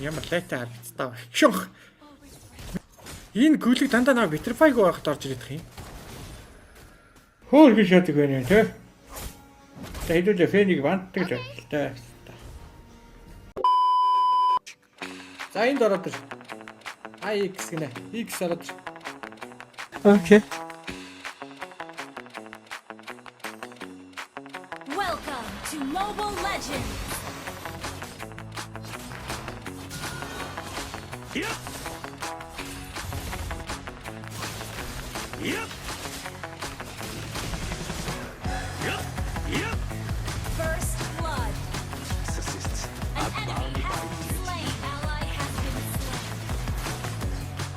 Ямар лайтай харагдтаа ба. Шүх. Энэ гүлийг дандаа нэг vitrify-г байхад орж ирэх юм. Хөөх шатыг байна те. Тэйдээ фэнийг вантдаг л та. За энд ороод ир. X гинэ. X ороод ир. Окей. Welcome to Mobile Legends. Yep. Yep. Yep. Yep. First blood. Assists. An enemy has been slain. Ally has been slain.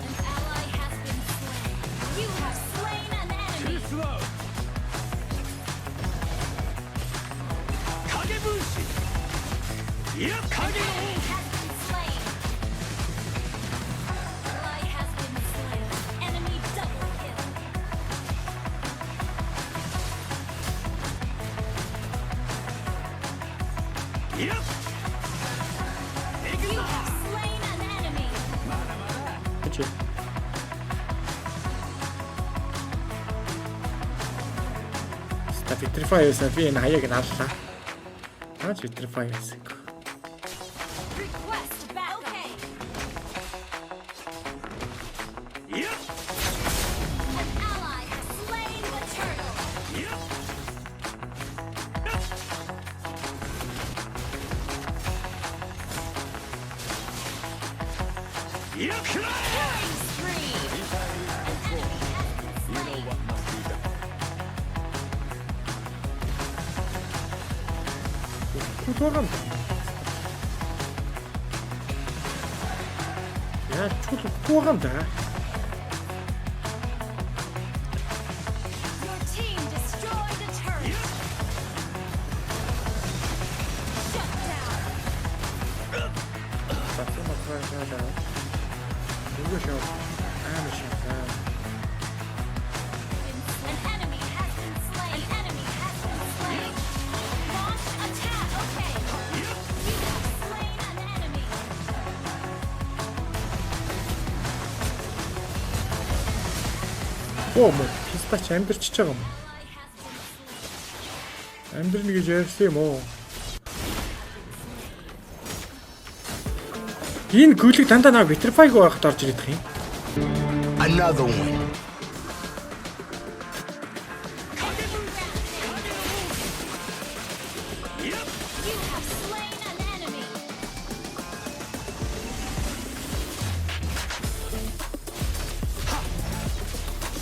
An ally has been slain. You have slain an enemy. Too slow. Kagebushi. Yep. Kage. Enemy has been slain. Ally has been slain. Enemy double kill. Yep. You have slain an enemy. Окей. Ста vitrify байсан. Би энэ хаяг нь аллаа. Наач vitrify байсан. Request battle. Okay. Yep. An ally has slain the turtle. Yep. Yep. Killing spree. An enemy has been slain. Чулууган. Яа чулууган да. Your team destroyed a turret. Shut down. Батсан матвараа. Юу шоу. Шаа. An enemy has been slain. An enemy has been slain. Launch attack. Okay. You have slain an enemy. Оо мөн. Пистач амьдрч байгаа юм. Ally has been slain. Амьдрна гэж ярьсан юм уу? Энэ гүлийг дандаа нэг vitrify-г байхад орж ирэх юм. Another one. Yep. You have slain an enemy.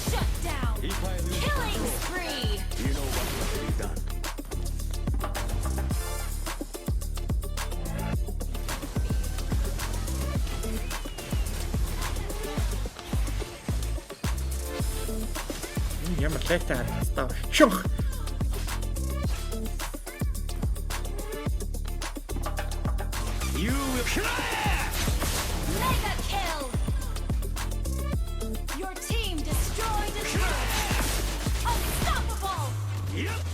Shut down. Killing spree. You know what must be done. Ямар лайтай харагдтаа ба. Шүх. You will. Mega kill. Your team destroyed a turret. Unstoppable. Yep.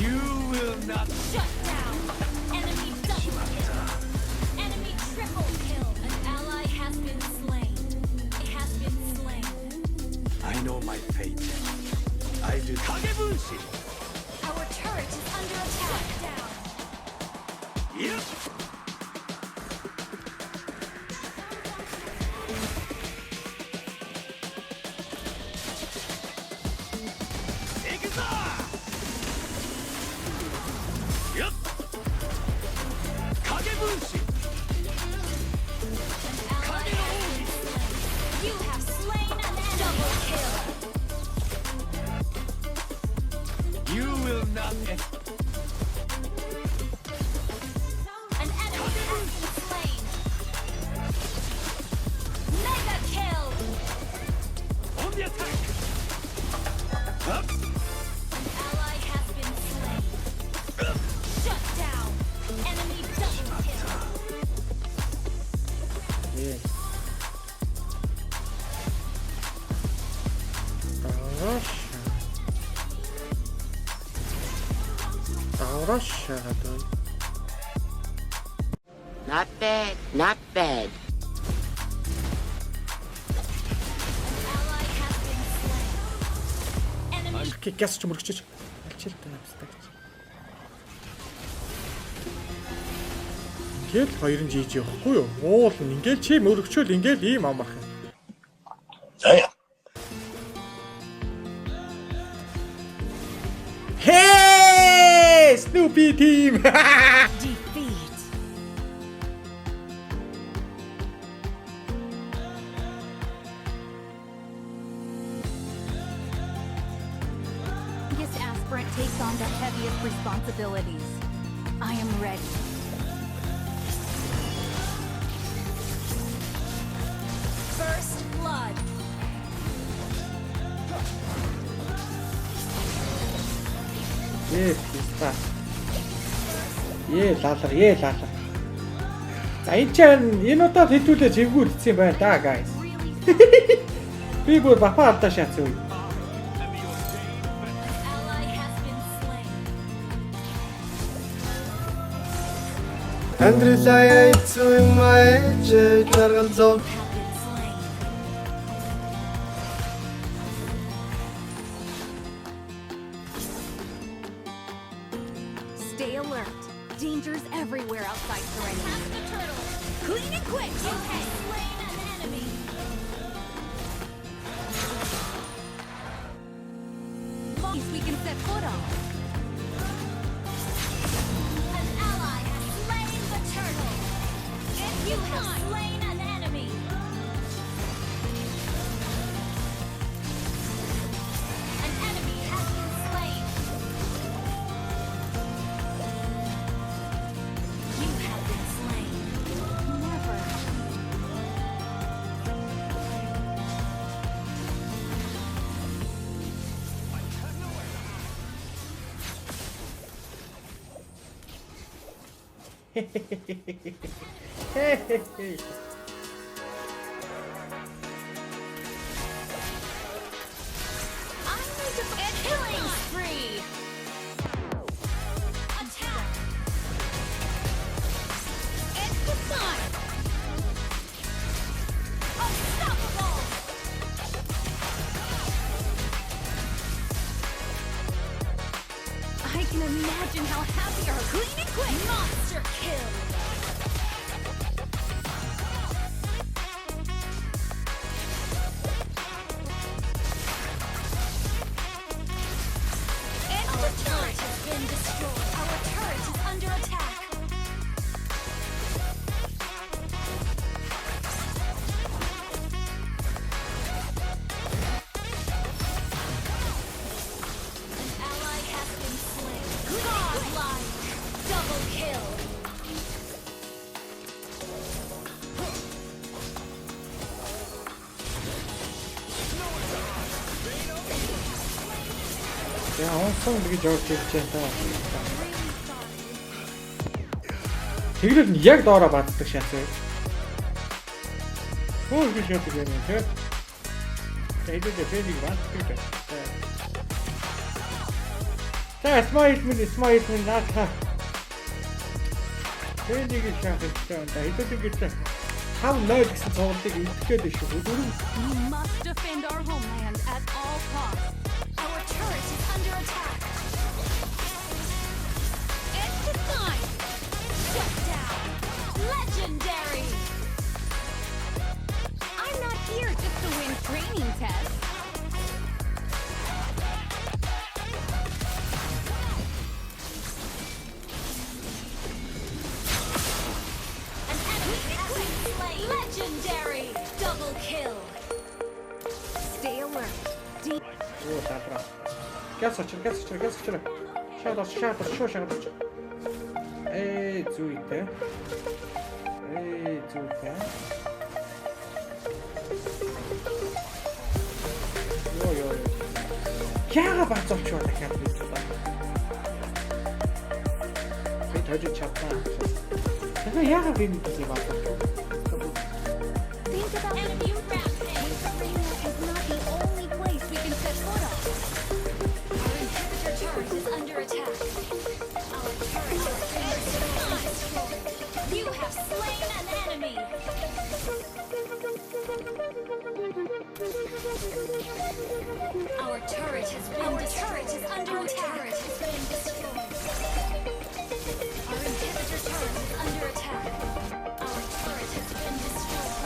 You will not. Shut down. Enemy double kill. Enemy triple kill. An ally has been slain. It has been slain. I know my fate. I do. Kagebushi. Our turret is under attack. Down. Yep. Ikuzo! Yep. Kagebushi. An ally has been slain. You have slain an enemy. Double kill. You will not. An enemy has been slain. Mega kill. On the attack. Up. An ally has been slain. Shut down. Enemy double kill. Yes. Хорошо. Авраш шахаад. Not bad, not bad. Ally has been slain. Enemy Гяс ч мөрөгчөж. Алчил таавстаг. Ингээл хоёрын жийж явахгүй юу? Уул ингээл чи мөрөгчөөл ингээл ийм амарх. Damn. Hey, Snoopy team. defeat. This aspirant takes on the heaviest responsibilities. I am ready. First blood. Писта. Лалар. За энэ чинь энэ удаад хэдүүлээ зэвгүүр хийсэн байна да guys. Really Би бүр бафа алдаа шаацсан үе. ally has been slain. Амьдралаа эцүү маэж жаргал зов Have been slain. Stay alert. Dangers everywhere outside Serenity. Pass the turtle. Clean and quick. You have slain an enemy. Least we can set foot on. An ally has slain the turtle. And you have slain an enemy. An enemy has been slain. You have been slain. Never. I need to a killing spree. Attack. It's the sun. Unstoppable. I can imagine how happy you're. Clean and quick. Monster kill. Our turret has been destroyed. Our turret is under attack. An ally has been slain. Godlike. Double kill. Яа онсон гэж жоо хийж байна та. Тэглэл нь яг доороо баддаг шатсан. Хөөс гэж яадаг юм те. Тэглэл фэнийг баддаг. Та смайл минь наата. Фэнийг шахаж та хэдүүлэг гэж 5-0 гэсэн цогцолтыг идэхэд биш үү? We must defend our homeland at all costs. Our turret is under attack. It's the time. Shut down. Legendary. I'm not here just to win training tests. An enemy has been slain. Legendary. Double kill. Stay alert. Оо таалра. Гяс очир. Шаад. Зүйтэй. Йоо. Яага бацовч ба дахиад бид таа. Би тожиж чадсан. Тэгэхээр яага би нэг юм бацовч. Think about enemy rampage. Arena is not the only place we can set foot on. Our inhibitor turret is under attack. turret has been destroyed. Is under attack. Turret has been destroyed. Our inhibitor turret is under attack. Our turret has been destroyed.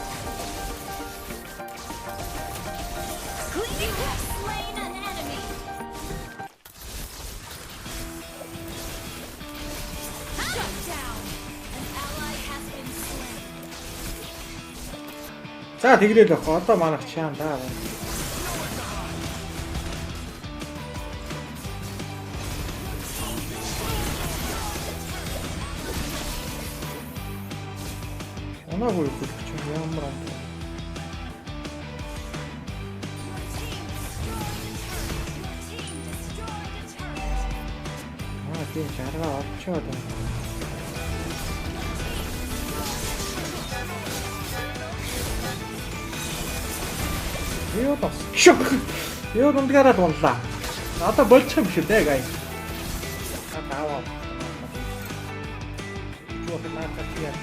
You have slain an enemy. Shut down. An ally has been slain. За тэгрээд авах. Одоо манайх чаан даа. Оноогүй гүрч ямар юм. Тийм жаргаа олчоод байна. Юу бас шок. Юу дундгаараа дунлаа. Одоо болчих юм шүү дээ гай. Атааваа. Юу хэмээн таа.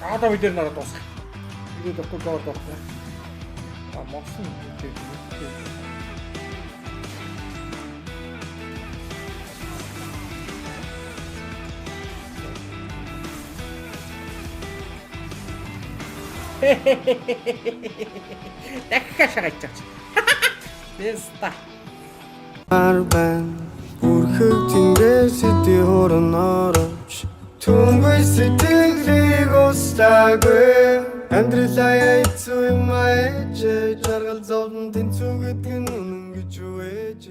Одоо бид нар дуусах. Бид доктор гоо дуусах. Мосон гэдэг. Дахиад шагаж. Бэста. Арбан бүрхэг тэнгээс иди хоронорч түнгүй сэтгэлийг устаагүй амьдралаа эцүү юм ээж жаргал зовлон тэнцүү гэдэг нь үнэн гэж үээж